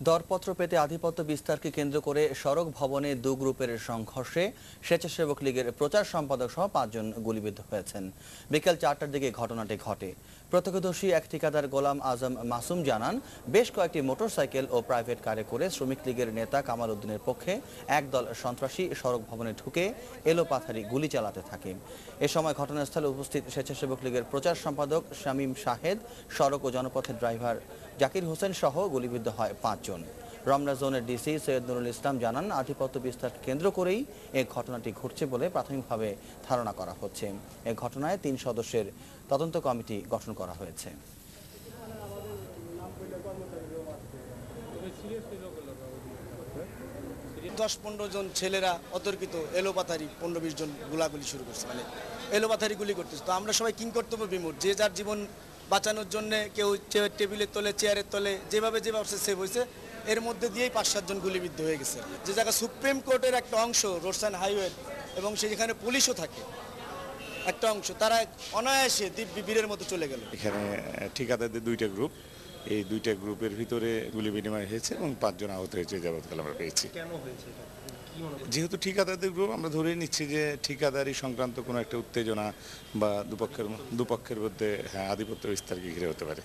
দরপত্র পেতে আধিপত্য বিস্তারকে কেন্দ্র করে সড়ক ভবনে দু গ্রুপের সংঘর্ষে স্বেচ্ছাসেবক লীগের প্রচার সম্পাদক সহ ৫ জন গুলিবিদ্ধ হয়েছেন। বিকেল ৪টার দিকে ঘটনাটি ঘটে। প্রত্যক্ষদর্শী এক ঠিকাদার গোলাম আজম মাসুম জানান, বেশ কয়েকটি মোটরসাইকেল ও প্রাইভেট কারে করে শ্রমিক লীগের নেতা কামাল উদ্দিনের পক্ষে একদল সন্ত্রাসী সড়ক ভবনে ঢুকে এলোপাথারি গুলি চালাতে থাকে। এ সময় ঘটনাস্থলে উপস্থিত স্বেচ্ছাসেবক লীগের প্রচার সম্পাদক শামীম শাহেদ, সড়ক ও জনপথের ড্রাইভার জাকির হোসেন সহ গুলিবিদ্ধ হয় ৫ জন। রমনা জোনের ডিসি সৈয়দ নুরুল ইসলাম জানান, আধিপত্য বিস্তারকে কেন্দ্র করেই এ ঘটনাটি ঘটছে বলে প্রাথমিকভাবে ধারণা করা হচ্ছে। এ ঘটনায় ৩ সদস্যের তদন্ত কমিটি গঠন করা হয়েছে। ১০-১৫ জন ছেলেরা অতর্কিত এলোপাথারি ১৫-২০ জন গোলাগুলি শুরু করছে, মানে এলোপাথারি গুলি করতেছে। তো আমরা সবাই কিংকর্তব্য বিমূঢ়, যে যার জীবন বাঁচানোর জন্য কেউ টেবিলের তলে, চেয়ারের তলে, যেভাবে সেভ হয়েছে, এর মধ্যে দিয়েই ৫-৭ জন গুলিবিদ্ধ হয়ে গেছে। যে জায়গা সুপ্রিম কোর্টের একটা অংশ রোডসাইড হাইওয়ে এবং সেখানে পুলিশও থাকে একটা অংশ, তারা অনায়াসে দিব্যি বীরের মতো চলে গেল। এখানে ঠিকাদারদের দুইটা গ্রুপ, এই দুইটা গ্রুপের ভিতরে গুলি বিনিময় হয়েছে এবং ৫ জন আহত হয়েছে যাবৎকাল আমরা পেয়েছি। কেন হয়েছে এটা? যেহেতু ঠিকাদারদের গ্রুপ, আমরা ধরে নিচ্ছি যে ঠিকাদারি সংক্রান্ত কোনো একটা উত্তেজনা বা দুপক্ষের মধ্যে আধিপত্য বিস্তারকে ঘিরে হতে পারে।